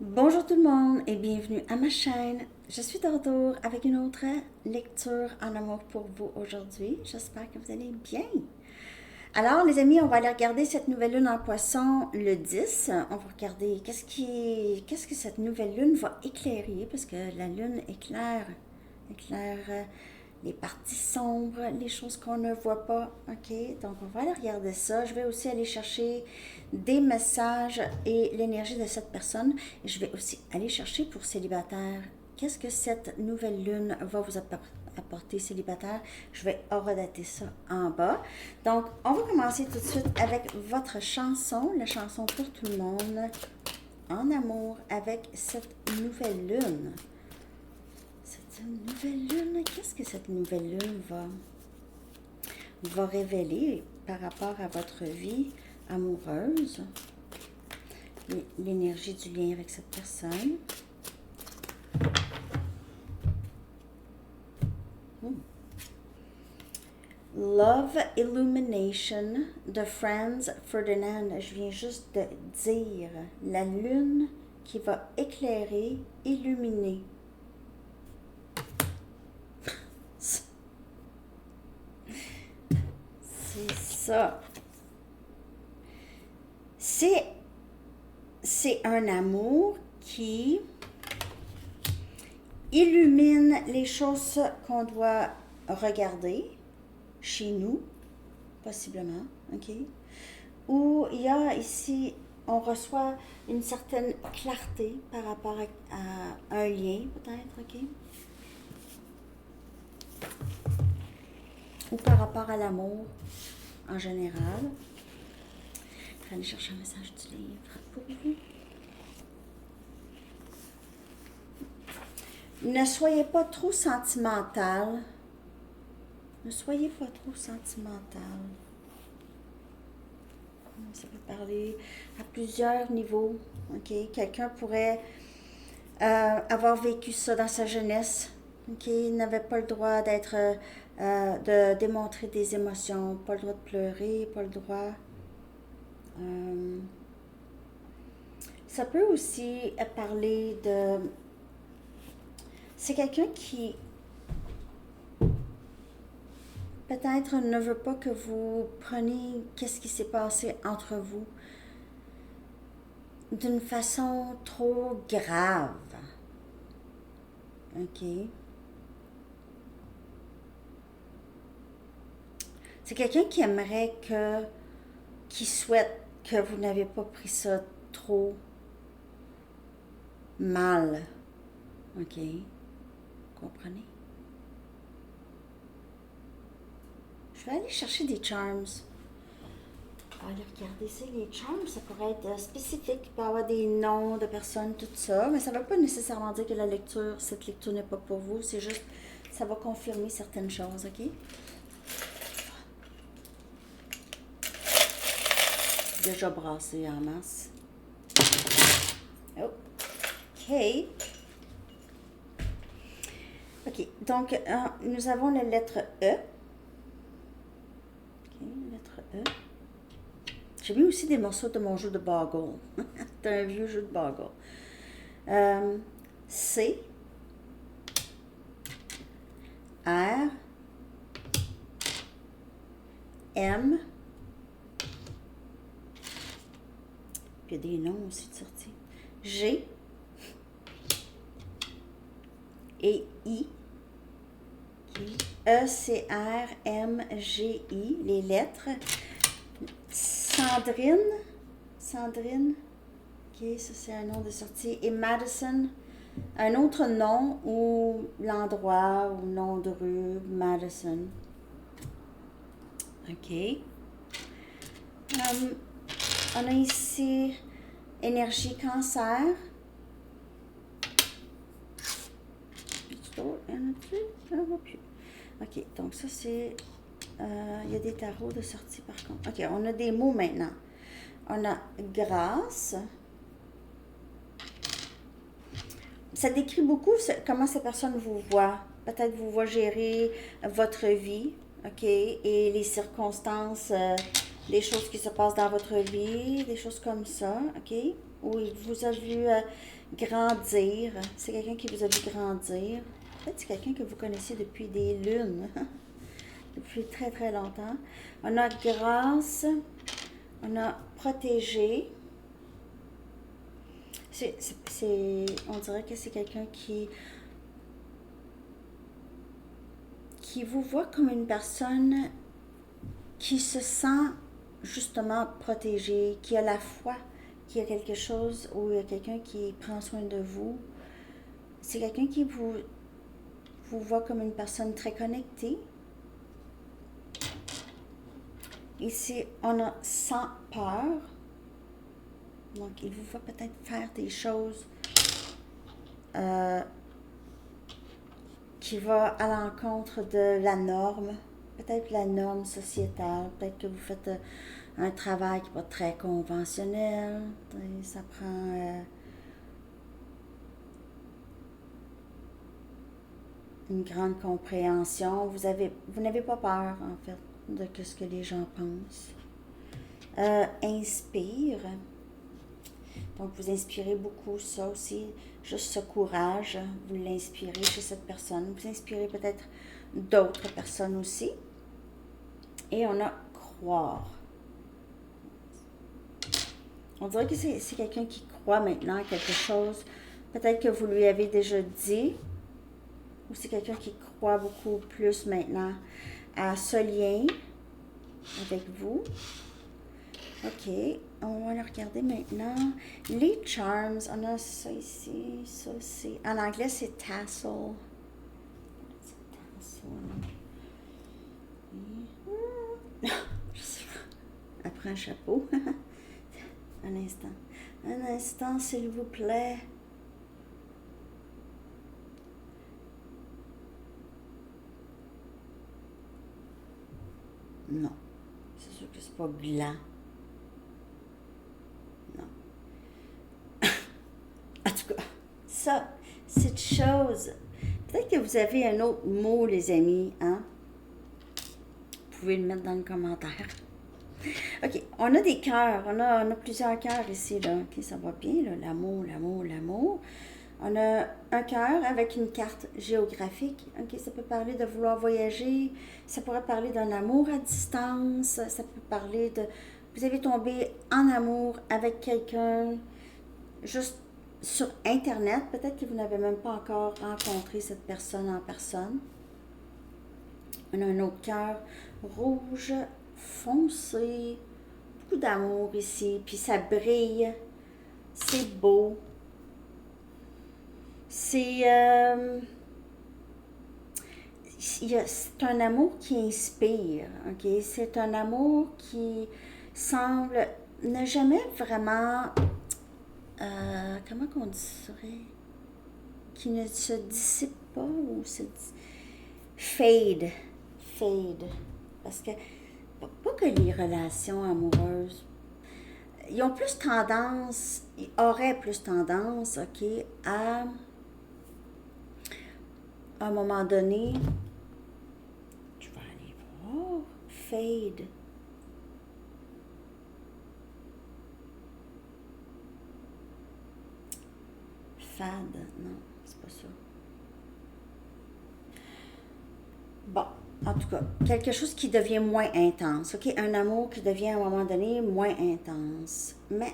Bonjour tout le monde et bienvenue à ma chaîne. Je suis de retour avec une autre lecture en amour pour vous aujourd'hui. J'espère que vous allez bien. Alors les amis, on va aller regarder cette nouvelle lune en poisson le 10. On va regarder qu'est-ce que cette nouvelle lune va éclairer parce que la lune éclaire les parties sombres, les choses qu'on ne voit pas. OK? Donc, on va aller regarder ça. Je vais aussi aller chercher des messages et l'énergie de cette personne. Et je vais aussi aller chercher pour célibataire. Qu'est-ce que cette nouvelle lune va vous apporter célibataire? Je vais horodater ça en bas. Donc, on va commencer tout de suite avec votre chanson, la chanson pour tout le monde, en amour avec cette nouvelle lune. Cette nouvelle lune, qu'est-ce que cette nouvelle lune va révéler par rapport à votre vie amoureuse, l'énergie du lien avec cette personne. Love Illumination de Franz Ferdinand. Je viens juste de dire la lune qui va éclairer, illuminer. C'est ça. C'est un amour qui illumine les choses qu'on doit regarder chez nous, possiblement, OK? Où il y a ici, on reçoit une certaine clarté par rapport à un lien, peut-être, OK? Ou par rapport à l'amour en général. Je vais aller chercher un message du livre pour vous. Ne soyez pas trop sentimental. Ne soyez pas trop sentimental. Ça peut parler à plusieurs niveaux. Okay? Quelqu'un pourrait avoir vécu ça dans sa jeunesse. Okay? Il n'avait pas le droit de démontrer des émotions, pas le droit de pleurer, pas le droit. Ça peut aussi parler de... C'est quelqu'un qui peut-être ne veut pas que vous preniez qu'est-ce qui s'est passé entre vous d'une façon trop grave. OK? C'est quelqu'un qui souhaite que vous n'avez pas pris ça trop mal. OK? Comprenez? Je vais aller chercher des charms. Aller regarder ça, les charms, ça pourrait être spécifique, il peut y avoir des noms de personnes, tout ça, mais ça ne veut pas nécessairement dire que cette lecture n'est pas pour vous, c'est juste, ça va confirmer certaines choses, OK? Déjà brassé en masse. OK. OK, donc nous avons la lettre E. OK, la lettre E. J'ai mis aussi des morceaux de mon jeu de Boggle. C'est un vieux jeu de Boggle. C. R. M. Puis il y a des noms aussi de sortie. G. Et I. Okay. E, C, R, M, G, I. Les lettres. Sandrine, ok, ça c'est un nom de sortie, et Madison, un autre nom ou l'endroit ou nom de rue, Madison. OK. On a ici énergie cancer. OK, donc ça c'est... il y a des tarots de sortie par contre. OK, on a des mots maintenant. On a grâce. Ça décrit beaucoup comment ces personnes vous voient. Peut-être vous voient gérer votre vie, OK, et les circonstances, les choses qui se passent dans votre vie, des choses comme ça, OK. ou il vous a vu grandir. C'est quelqu'un qui vous a vu grandir. Peut-être c'est quelqu'un que vous connaissez depuis des lunes, depuis très très longtemps. On a grâce, on a protégé. On dirait que c'est quelqu'un qui vous voit comme une personne qui se sent justement protégée, qui a la foi, qui a quelque chose ou il y a quelqu'un qui prend soin de vous. C'est quelqu'un qui vous voit comme une personne très connectée. Ici, on a sans peur. Donc, il vous voit peut-être faire des choses qui vont à l'encontre de la norme. Peut-être la norme sociétale. Peut-être que vous faites un travail qui n'est pas très conventionnel. Ça prend une grande compréhension. Vous n'avez pas peur, en fait, de ce que les gens pensent. Inspire. Donc, vous inspirez beaucoup ça aussi. Juste ce courage, vous l'inspirez chez cette personne. Vous inspirez peut-être d'autres personnes aussi. Et on a croire. On dirait que c'est quelqu'un qui croit maintenant à quelque chose. Peut-être que vous lui avez déjà dit. Ou c'est quelqu'un qui croit beaucoup plus maintenant à ce lien avec vous. OK, on va le regarder maintenant. Les charms, on a ça ici, ça aussi. En anglais, c'est tassel. Je sais pas. Après un chapeau. Un instant, s'il vous plaît. Non. C'est sûr que c'est pas gland. Non. En tout cas, ça, cette chose. Peut-être que vous avez un autre mot, les amis, hein? Vous pouvez le mettre dans le commentaire. OK, on a des cœurs. On a plusieurs cœurs ici, là. OK, ça va bien, là. L'amour, l'amour, l'amour. On a un cœur avec une carte géographique. OK, ça peut parler de vouloir voyager. Ça pourrait parler d'un amour à distance. Ça peut parler de... Vous avez tombé en amour avec quelqu'un juste sur Internet. Peut-être que vous n'avez même pas encore rencontré cette personne en personne. On a un autre cœur rouge, foncé. Beaucoup d'amour ici. Puis ça brille. C'est beau. C'est un amour qui inspire, ok? C'est un amour qui semble ne jamais vraiment, comment qu'on dirait, qui ne se dissipe pas ou fade, parce que, pas que les relations amoureuses, ils auraient plus tendance, ok, à un moment donné, je vais aller voir, fade. Fade, non, c'est pas ça. Bon, en tout cas, quelque chose qui devient moins intense, ok? Un amour qui devient à un moment donné moins intense. Mais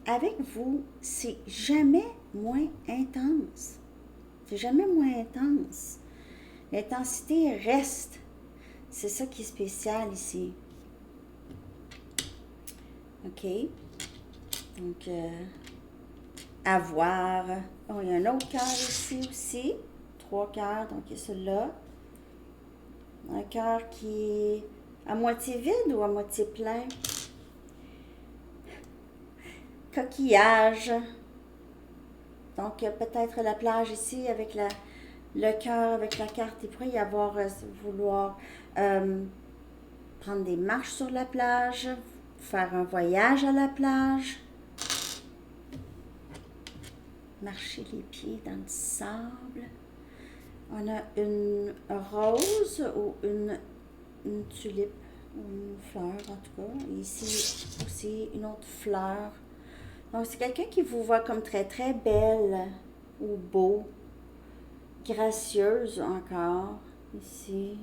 avec vous, c'est jamais moins intense. C'est jamais moins intense. L'intensité reste. C'est ça qui est spécial ici. OK? Donc, avoir. Oh, il y a un autre cœur ici aussi. 3 cœurs, donc il y a celui-là. Un cœur qui est à moitié vide ou à moitié plein. Coquillage. Donc, peut-être la plage ici avec le cœur, avec la carte. Il pourrait y avoir, vouloir prendre des marches sur la plage, faire un voyage à la plage, marcher les pieds dans le sable. On a une rose ou une tulipe, ou une fleur en tout cas. Ici aussi, une autre fleur Donc, c'est quelqu'un qui vous voit comme très, très belle ou beau, gracieuse encore, ici.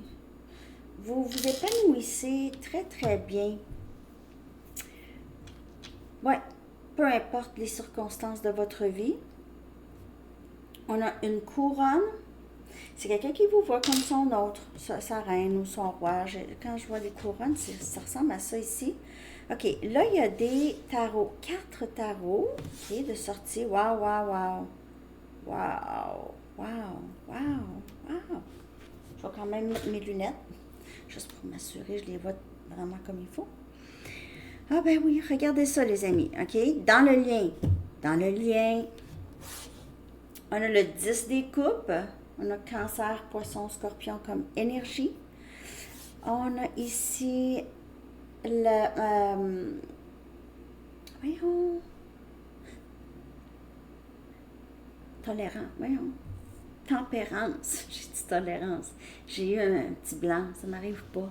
Vous vous épanouissez très, très bien. Ouais, peu importe les circonstances de votre vie. On a une couronne. C'est quelqu'un qui vous voit comme son autre, sa reine ou son roi. Quand je vois les couronnes, ça ressemble à ça ici. OK, là, il y a des tarots, 4 tarots, OK, de sortie. Wow, wow, wow. Wow, wow, wow, wow. Je vais quand même mettre mes lunettes, juste pour m'assurer, je les vois vraiment comme il faut. Ah ben oui, regardez ça les amis, OK? Dans le lien, on a le 10 des coupes, on a cancer, poisson, scorpion comme énergie. On a ici le... voyons... Tolérant, voyons. Tempérance. J'ai dit tolérance. J'ai eu un petit blanc. Ça m'arrive pas.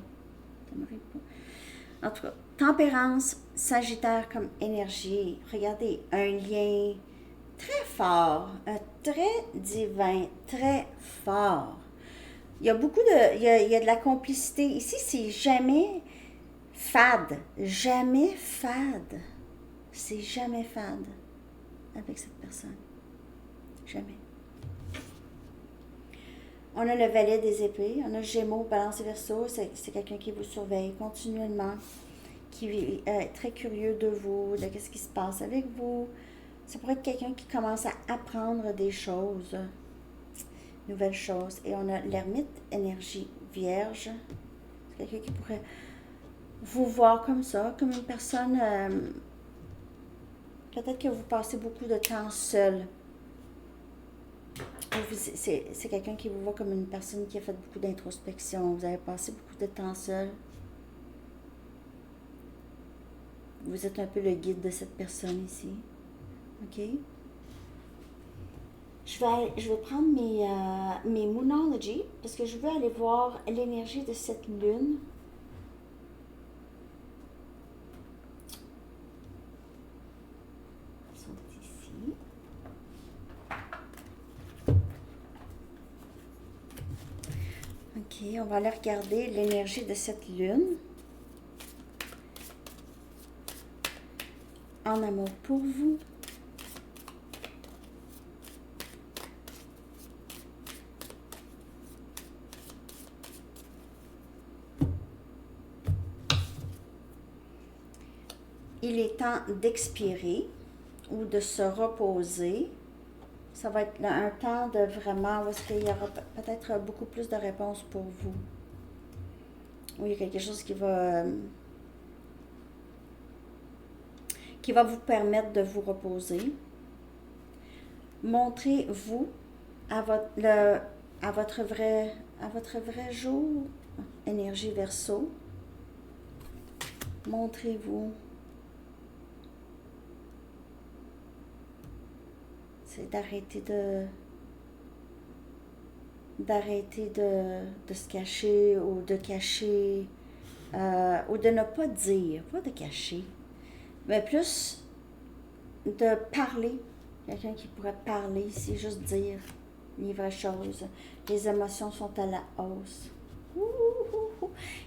Ça m'arrive pas. En tout cas, tempérance, Sagittaire comme énergie. Regardez, un lien très fort, très divin, très fort. Il y a beaucoup de... il y a de la complicité. Ici, c'est jamais fade. Jamais fade. C'est jamais fade avec cette personne. Jamais. On a le valet des épées, on a Gémeaux, Balance et Verseau, c'est quelqu'un qui vous surveille continuellement, qui est très curieux de vous, de ce qui se passe avec vous. Ça pourrait être quelqu'un qui commence à apprendre des choses, nouvelles choses. Et on a l'ermite, énergie vierge. C'est quelqu'un qui pourrait vous voir comme ça, comme une personne... peut-être que vous passez beaucoup de temps seul. C'est quelqu'un qui vous voit comme une personne qui a fait beaucoup d'introspection. Vous avez passé beaucoup de temps seul. Vous êtes un peu le guide de cette personne ici. OK? Je vais prendre mes Moonology parce que je veux aller voir l'énergie de cette lune. Ils sont ici. OK, on va aller regarder l'énergie de cette lune. En amour pour vous. Il est temps d'expirer ou de se reposer. Ça va être un temps de vraiment, où est-ce qu'il y aura peut-être beaucoup plus de réponses pour vous. Ou il y a quelque chose qui va vous permettre de vous reposer. Montrez-vous à votre vrai jour, énergie Verseau. Montrez-vous. C'est d'arrêter de se cacher ou de cacher ou de ne pas dire, pas de cacher, mais plus de parler. Quelqu'un qui pourrait parler, c'est juste dire les vraies choses. Les émotions sont à la hausse.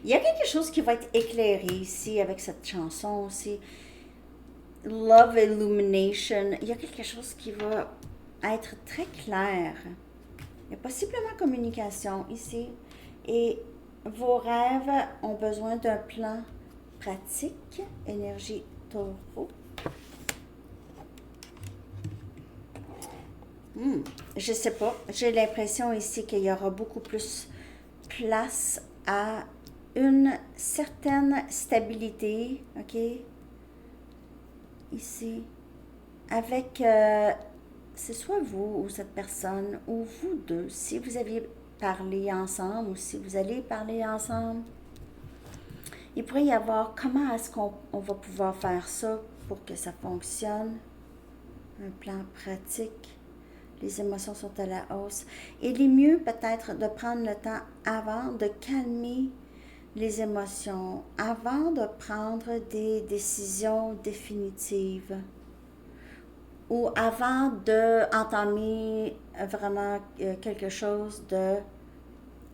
Il y a quelque chose qui va être éclairé ici avec cette chanson aussi. Love Illumination. Il y a quelque chose qui va être très clair. Il y a possiblement communication ici. Et vos rêves ont besoin d'un plan pratique. Énergie taureau. Je sais pas. J'ai l'impression ici qu'il y aura beaucoup plus place à une certaine stabilité, OK? Ici. Avec, c'est soit vous ou cette personne, ou vous deux, si vous aviez parlé ensemble ou si vous allez parler ensemble. Il pourrait y avoir comment est-ce qu'on va pouvoir faire ça pour que ça fonctionne. Un plan pratique. Les émotions sont à la hausse. Il est mieux peut-être de prendre le temps avant de calmer les émotions, avant de prendre des décisions définitives. ou avant d'entamer vraiment quelque chose de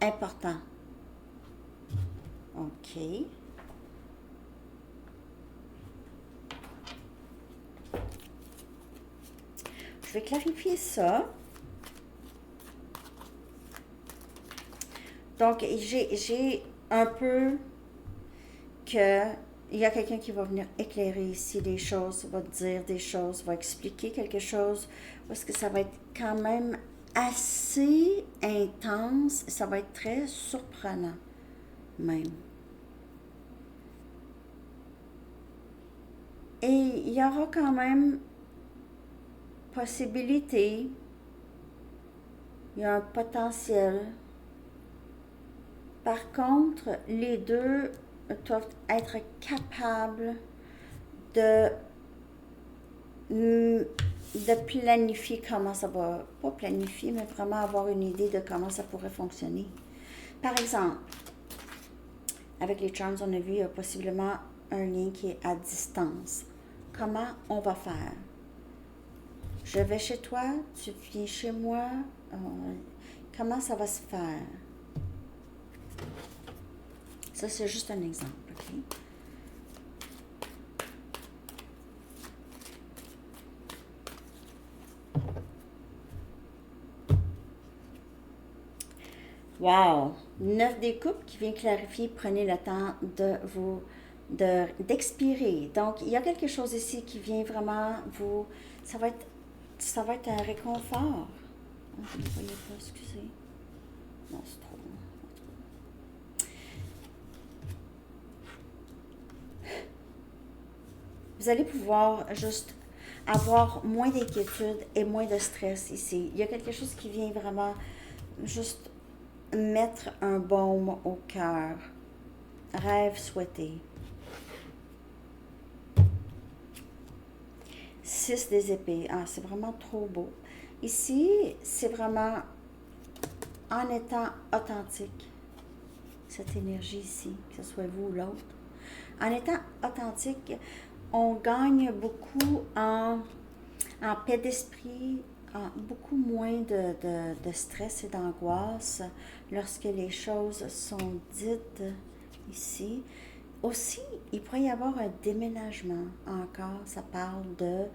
important. OK. Je vais clarifier ça. Donc, j'ai un peu que il y a quelqu'un qui va venir éclairer ici des choses, va dire des choses, va expliquer quelque chose, parce que ça va être quand même assez intense, ça va être très surprenant même. Et il y aura quand même possibilité, il y a un potentiel. Par contre, les deux doivent être capables de, de planifier comment ça va, pas planifier, mais vraiment avoir une idée de comment ça pourrait fonctionner. Par exemple, avec les charms, on a vu possiblement un lien qui est à distance. Comment on va faire? Je vais chez toi, tu viens chez moi. Comment ça va se faire? Ça, c'est juste un exemple, OK? Wow! 9 des coupes qui vient clarifier, prenez le temps d'expirer. Donc, il y a quelque chose ici qui vient vraiment vous... Ça va être un réconfort. Vous ne voyez pas, excusez. Non, c'est trop long. Vous allez pouvoir juste avoir moins d'inquiétude et moins de stress ici. Il y a quelque chose qui vient vraiment juste mettre un baume au cœur. Rêve souhaité. 6 des épées. Ah, c'est vraiment trop beau. Ici, c'est vraiment en étant authentique. Cette énergie ici, que ce soit vous ou l'autre. En étant authentique, on gagne beaucoup en paix d'esprit, beaucoup moins de stress et d'angoisse lorsque les choses sont dites ici. Aussi, il pourrait y avoir un déménagement encore. Ça parle de...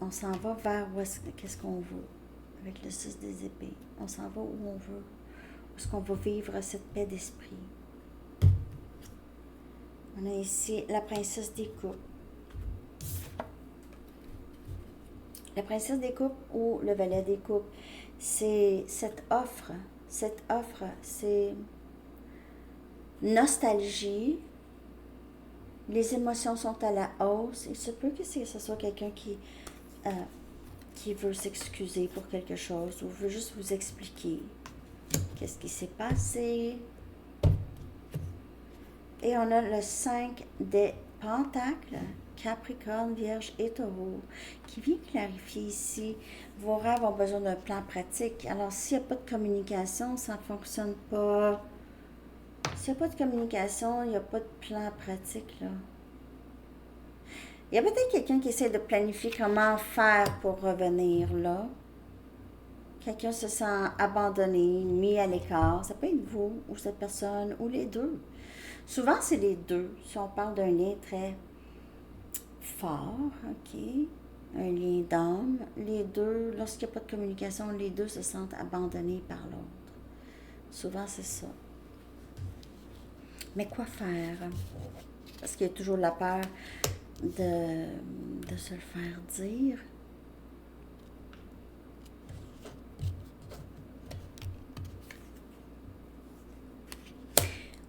On s'en va vers qu'est-ce qu'on veut avec le 6 des épées. On s'en va où on veut. Où est-ce qu'on va vivre cette paix d'esprit. On a ici la princesse des coupes. La princesse des coupes ou le valet des coupes, c'est cette offre. Cette offre, c'est nostalgie. Les émotions sont à la hausse. Il se peut que ce soit quelqu'un qui veut s'excuser pour quelque chose ou veut juste vous expliquer qu'est-ce qui s'est passé. Et on a le 5 des pentacles, Capricorne, Vierge et Taureau, qui vient clarifier ici. Vos rêves ont besoin d'un plan pratique. Alors, s'il n'y a pas de communication, ça ne fonctionne pas. S'il n'y a pas de communication, il n'y a pas de plan pratique, là. Il y a peut-être quelqu'un qui essaie de planifier comment faire pour revenir là. Quelqu'un se sent abandonné, mis à l'écart. Ça peut être vous ou cette personne ou les deux. Souvent, c'est les deux. Si on parle d'un lien très fort, OK, un lien d'âme, les deux, lorsqu'il n'y a pas de communication, les deux se sentent abandonnés par l'autre. Souvent, c'est ça. Mais quoi faire? Parce qu'il y a toujours la peur de se le faire dire.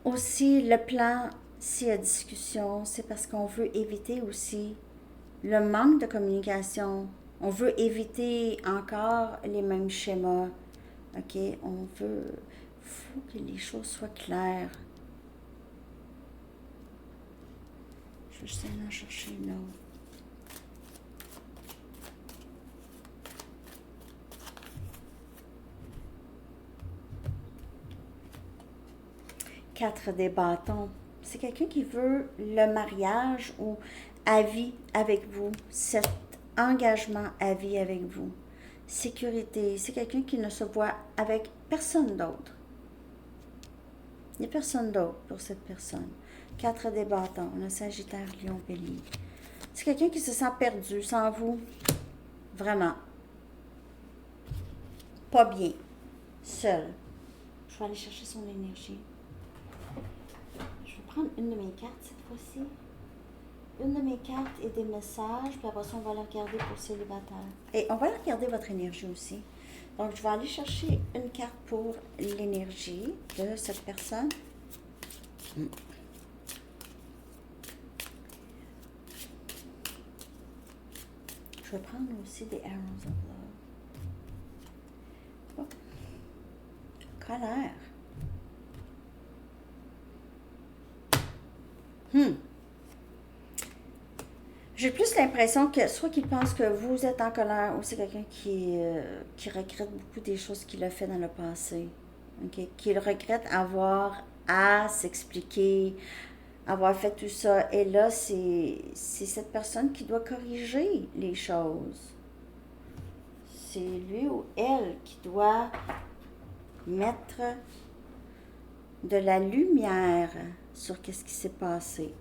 Aussi, le plan, s'il y a discussion, c'est parce qu'on veut éviter aussi le manque de communication. On veut éviter encore les mêmes schémas. OK? On veut... Il faut que les choses soient claires. Je vais juste aller en chercher une autre. Quatre des bâtons. C'est quelqu'un qui veut le mariage ou à vie avec vous. engagement à vie avec vous. Sécurité, c'est quelqu'un qui ne se voit avec personne d'autre. Il n'y a personne d'autre pour cette personne. 4 des bâtons, le Sagittaire, Lion, Bélier. C'est quelqu'un qui se sent perdu sans vous. Vraiment. Pas bien. Seul. Je vais aller chercher son énergie. Je vais prendre une de mes cartes cette fois-ci. Une de mes cartes et des messages, puis après ça, on va la regarder pour célibataire. Et on va la regarder votre énergie aussi. Donc, je vais aller chercher une carte pour l'énergie de cette personne. Je vais prendre aussi des Arrows of Love. Oh. Colère. J'ai plus l'impression que soit qu'il pense que vous êtes en colère ou c'est quelqu'un qui regrette beaucoup des choses qu'il a fait dans le passé. Okay? Qu'il regrette avoir à s'expliquer, avoir fait tout ça. Et là, c'est cette personne qui doit corriger les choses. C'est lui ou elle qui doit mettre de la lumière sur qu'est-ce qui s'est passé.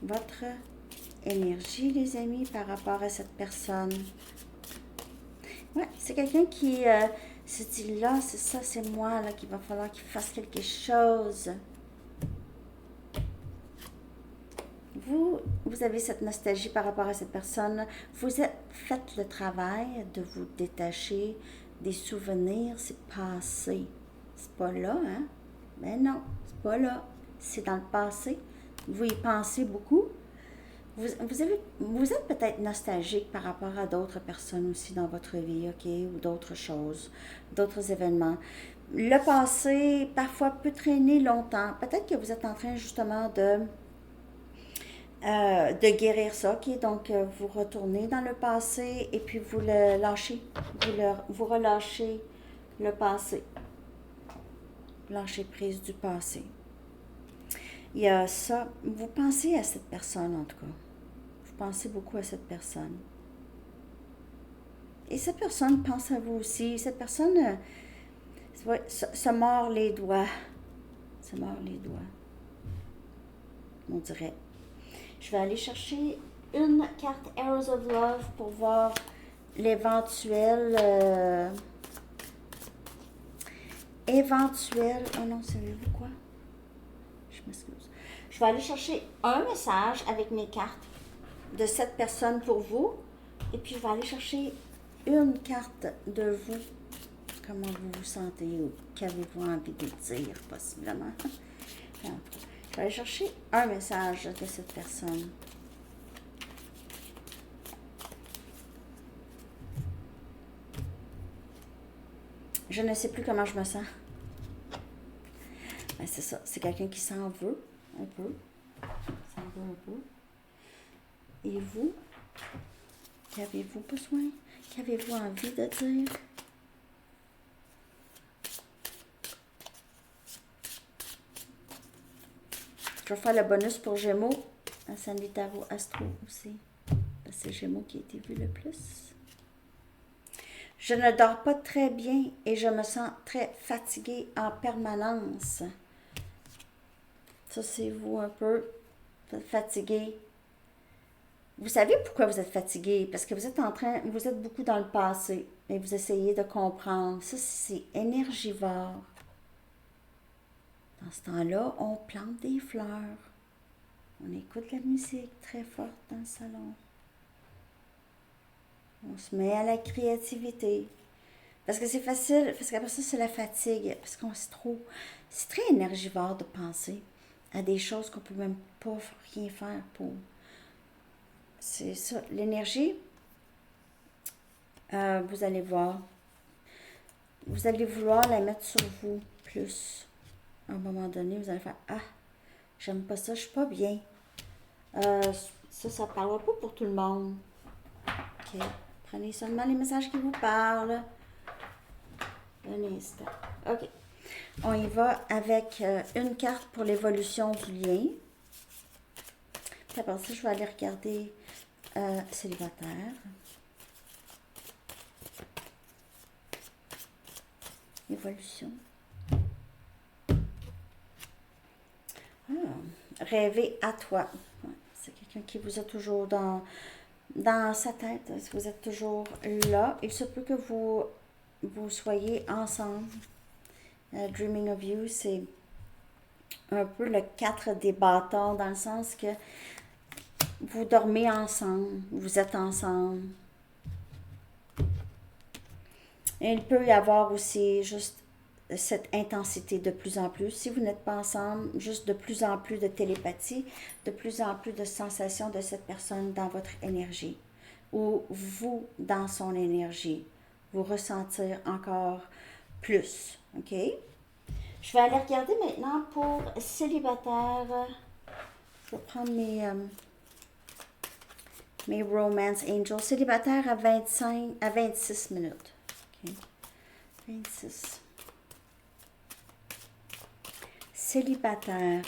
Votre énergie, les amis, par rapport à cette personne. Ouais, c'est quelqu'un qui se dit là, c'est ça, c'est moi, là, qu'il va falloir qu'il fasse quelque chose. Vous avez cette nostalgie par rapport à cette personne. Faites le travail de vous détacher des souvenirs, c'est passé. C'est pas là, hein? Mais non, c'est pas là. C'est dans le passé. Vous y pensez beaucoup. Vous êtes peut-être nostalgique par rapport à d'autres personnes aussi dans votre vie, ok? Ou d'autres choses, d'autres événements. Le passé, parfois, peut traîner longtemps. Peut-être que vous êtes en train justement de guérir ça, ok? Donc, vous retournez dans le passé et puis vous le lâchez. Vous relâchez le passé. Lâchez prise du passé. Il y a ça. Vous pensez à cette personne, en tout cas. Vous pensez beaucoup à cette personne. Et cette personne pense à vous aussi. Cette personne se mord les doigts. Se mord les doigts. On dirait. Je vais aller chercher une carte Arrows of Love pour voir l'éventuel... oh non, savez-vous quoi? Je m'excuse. Je vais aller chercher un message avec mes cartes de cette personne pour vous. Et puis, je vais aller chercher une carte de vous. Comment vous vous sentez ou qu'avez-vous envie de dire, possiblement. Je vais aller chercher un message de cette personne. Je ne sais plus comment je me sens. Ben, c'est ça. C'est quelqu'un qui s'en veut un peu. S'en veut un peu. Et vous? Qu'avez-vous besoin? Qu'avez-vous envie de dire? Je vais faire le bonus pour Gémeaux. Un Sanitaro Astro aussi. C'est Gémeaux qui a été vu le plus. Je ne dors pas très bien et je me sens très fatiguée en permanence. Ça, c'est vous un peu. Vous êtes fatigué. Vous savez pourquoi vous êtes fatigué? Parce que vous êtes beaucoup dans le passé et vous essayez de comprendre. Ça, c'est énergivore. Dans ce temps-là, on plante des fleurs. On écoute la musique très forte dans le salon. On se met à la créativité. Parce que c'est facile, parce qu'après ça, c'est la fatigue. Parce qu'on c'est très énergivore de penser à des choses qu'on peut même pas rien faire pour. C'est ça. L'énergie, vous allez voir. Vous allez vouloir la mettre sur vous plus. À un moment donné, vous allez faire « Ah, j'aime pas ça, je suis pas bien. » Ça ne parlera pas pour tout le monde. OK. Prenez seulement les messages qui vous parlent. Un instant. OK. On y va avec une carte pour l'évolution du lien. Puis après ça, je vais aller regarder célibataire. Évolution. Rêver à toi. Ouais, c'est quelqu'un qui vous a toujours dans sa tête. Vous êtes toujours là. Il se peut que vous soyez ensemble. Dreaming of you, c'est un peu le 4 des bâtons dans le sens que vous dormez ensemble, vous êtes ensemble. Et il peut y avoir aussi juste cette intensité de plus en plus. Si vous n'êtes pas ensemble, juste de plus en plus de télépathie, de plus en plus de sensations de cette personne dans votre énergie ou vous dans son énergie. Vous ressentir encore plus. OK? Je vais aller regarder maintenant pour célibataire. Je vais prendre mes Romance Angels. Célibataire à 26 minutes. OK? 26. Célibataire.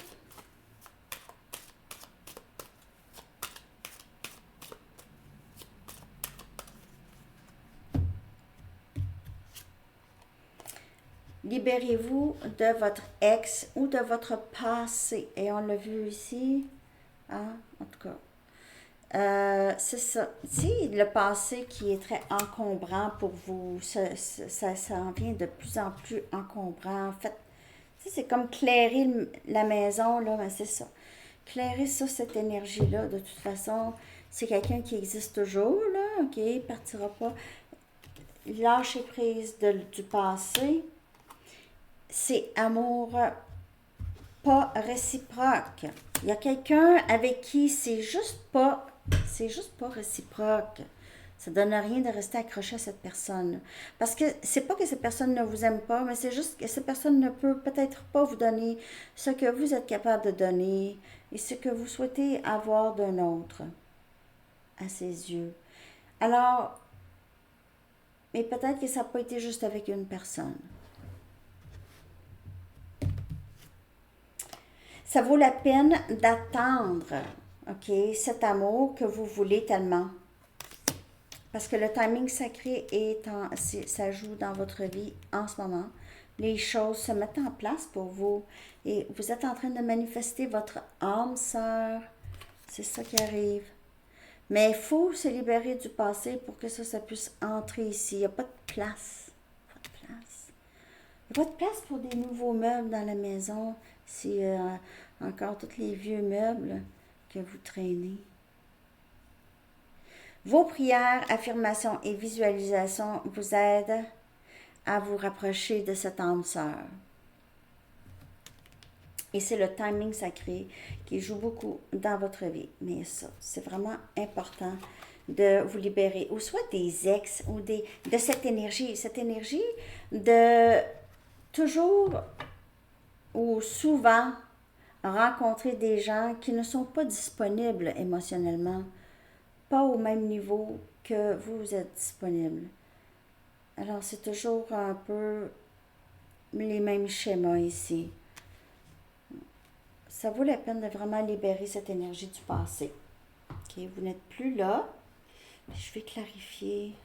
Libérez-vous de votre ex ou de votre passé. Et on l'a vu ici. Hein? En tout cas. C'est ça. Si le passé qui est très encombrant pour vous, ça en vient de plus en plus encombrant. En fait, c'est comme clairer la maison, là, mais c'est ça. Clairer ça, cette énergie-là, de toute façon, c'est quelqu'un qui existe toujours, là, OK? Il ne partira pas. Lâcher prise du passé, c'est amour pas réciproque. Il y a quelqu'un avec qui c'est juste pas réciproque. Ça donne rien de rester accroché à cette personne. Parce que c'est pas que cette personne ne vous aime pas, mais c'est juste que cette personne ne peut peut-être pas vous donner ce que vous êtes capable de donner et ce que vous souhaitez avoir d'un autre à ses yeux. Alors, mais peut-être que ça n'a pas été juste avec une personne. Ça vaut la peine d'attendre, OK, cet amour que vous voulez tellement. Parce que le timing sacré ça joue dans votre vie en ce moment. Les choses se mettent en place pour vous. Et vous êtes en train de manifester votre âme sœur. C'est ça qui arrive. Mais il faut se libérer du passé pour que ça puisse entrer ici. Il n'y a pas de place. Pas de place. Il n'y a pas de place pour des nouveaux meubles dans la maison. C'est encore tous les vieux meubles que vous traînez. Vos prières, affirmations et visualisations vous aident à vous rapprocher de cette âme sœur. Et c'est le timing sacré qui joue beaucoup dans votre vie. Mais ça, c'est vraiment important de vous libérer, ou soit des ex, ou de cette énergie de toujours ou souvent rencontrer des gens qui ne sont pas disponibles émotionnellement, pas au même niveau que vous êtes disponible. Alors, c'est toujours un peu les mêmes schémas ici. Ça vaut la peine de vraiment libérer cette énergie du passé. OK, vous n'êtes plus là. Je vais clarifier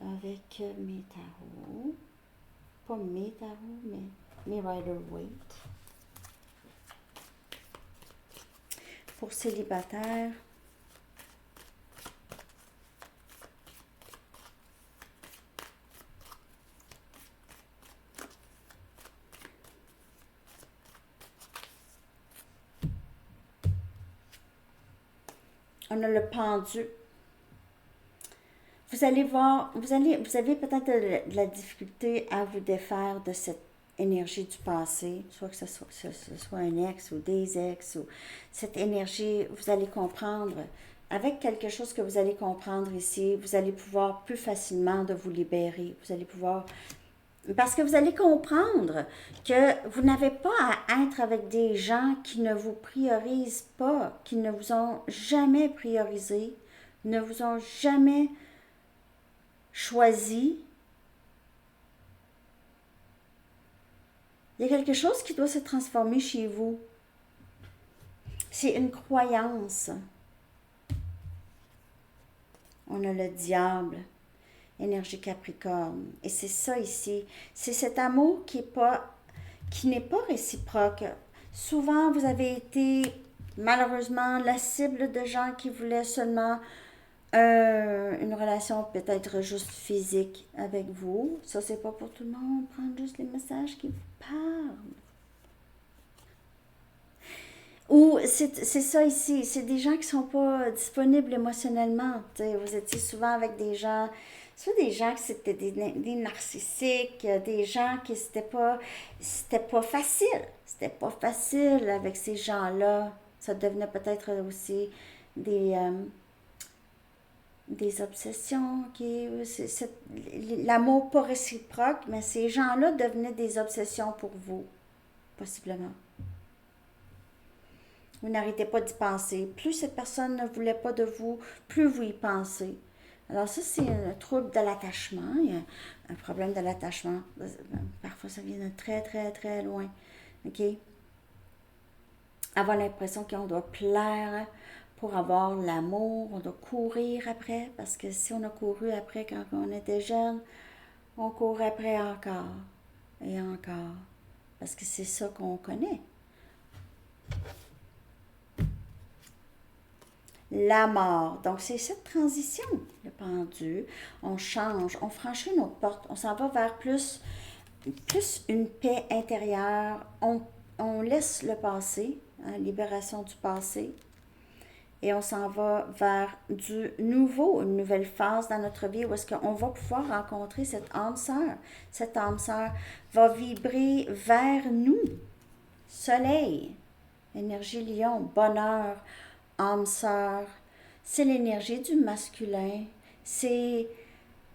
avec mes tarots. Pas mes tarots, mais mes Rider-Waite. Pour célibataire, on a le pendu. Vous allez voir, vous avez peut-être de la difficulté à vous défaire de cette énergie du passé, soit que ce soit un ex ou des ex, ou cette énergie, vous allez comprendre, avec quelque chose que vous allez comprendre ici, vous allez pouvoir plus facilement de vous libérer, vous allez pouvoir, parce que vous allez comprendre que vous n'avez pas à être avec des gens qui ne vous priorisent pas, qui ne vous ont jamais priorisé, ne vous ont jamais choisi. Il y a quelque chose qui doit se transformer chez vous. C'est une croyance. On a le diable, énergie Capricorne. Et c'est ça ici. C'est cet amour qui n'est pas réciproque. Souvent, vous avez été malheureusement la cible de gens qui voulaient seulement une relation peut-être juste physique avec vous. Ça, c'est pas pour tout le monde. Prendre juste les messages qui vous parlent. Ou c'est ça ici, c'est des gens qui sont pas disponibles émotionnellement. T'sais. Vous étiez souvent avec des gens, soit des gens qui c'était des narcissiques, des gens qui c'était pas facile. C'était pas facile avec ces gens-là. Ça devenait peut-être aussi des, euh, des obsessions, l'amour pas réciproque, mais ces gens-là devenaient des obsessions pour vous, possiblement. Vous n'arrêtez pas d'y penser. Plus cette personne ne voulait pas de vous, plus vous y pensez. Alors ça, c'est un trouble de l'attachement. Il y a un problème de l'attachement. Parfois, ça vient de très, très, très loin. OK? Avoir l'impression qu'on doit plaire pour avoir l'amour, on doit courir après, parce que si on a couru après quand on était jeune, on court après encore et encore, parce que c'est ça qu'on connaît. La mort. Donc, c'est cette transition, le pendu. On change, on franchit notre porte, on s'en va vers plus une paix intérieure. On laisse le passé, hein, libération du passé, et on s'en va vers du nouveau, une nouvelle phase dans notre vie où est-ce qu'on va pouvoir rencontrer cette âme sœur. Cette âme sœur va vibrer vers nous. Soleil, énergie lion, bonheur, âme sœur, c'est l'énergie du masculin, c'est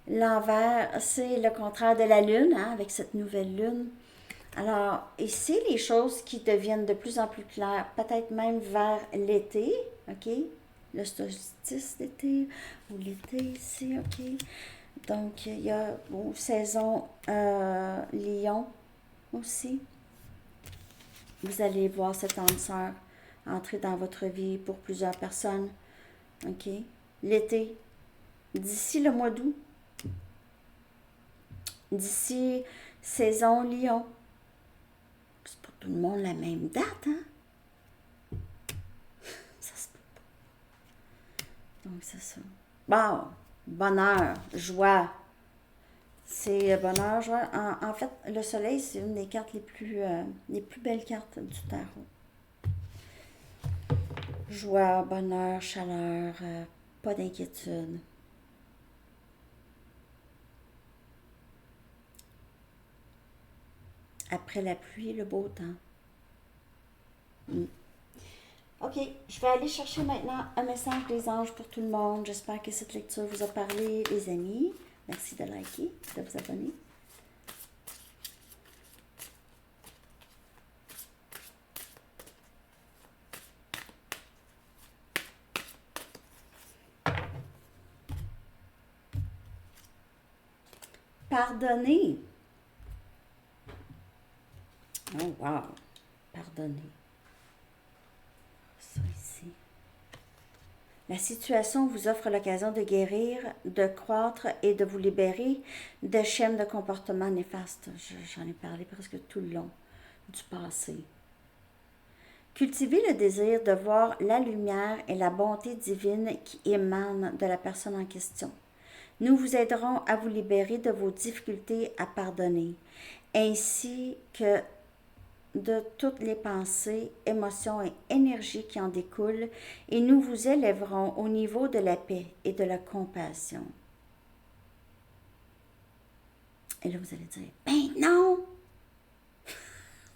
l'envers, c'est le contraire de la lune, hein, avec cette nouvelle lune. Alors, et c'est les choses qui deviennent de plus en plus claires, peut-être même vers l'été, ok? Le solstice d'été, ou l'été ici, ok? Donc, il y a saison lion aussi. Vous allez voir cette âme sœur entrer dans votre vie pour plusieurs personnes. OK? L'été, d'ici le mois d'août, d'ici saison Lion. C'est pas tout le monde la même date, hein? Ça se peut pas. Donc, c'est ça. Bon, bonheur, joie. C'est bonheur, joie. En fait, le soleil, c'est une des cartes les plus belles cartes du tarot. Joie, bonheur, chaleur, pas d'inquiétude. Après la pluie, le beau temps. Mm. Ok, je vais aller chercher maintenant un message des anges pour tout le monde. J'espère que cette lecture vous a parlé, les amis. Merci de liker, de vous abonner. Pardonner. Oh, wow. Pardonner. Ça ici. La situation vous offre l'occasion de guérir, de croître et de vous libérer de chaînes de comportements néfastes. J'en ai parlé presque tout le long du passé. Cultivez le désir de voir la lumière et la bonté divine qui émanent de la personne en question. Nous vous aiderons à vous libérer de vos difficultés à pardonner, ainsi que de toutes les pensées, émotions et énergies qui en découlent, et nous vous élèverons au niveau de la paix et de la compassion. Et là, vous allez dire, ben non!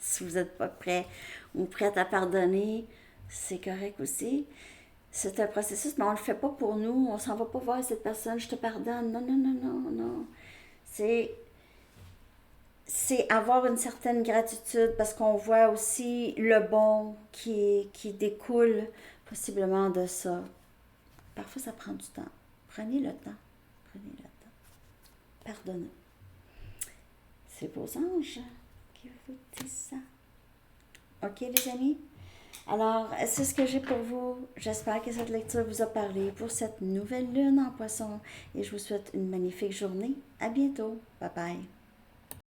Si vous n'êtes pas prêt ou prête à pardonner, c'est correct aussi. C'est un processus, mais on ne le fait pas pour nous. On ne s'en va pas voir cette personne, je te pardonne. Non, non, non, non, non. C'est avoir une certaine gratitude parce qu'on voit aussi le bon qui découle possiblement de ça. Parfois, ça prend du temps. Prenez le temps. Prenez le temps. Pardonnez. C'est vos anges qui vous disent ça. OK, les amis? Alors, c'est ce que j'ai pour vous. J'espère que cette lecture vous a parlé pour cette nouvelle lune en poisson et je vous souhaite une magnifique journée. À bientôt. Bye bye.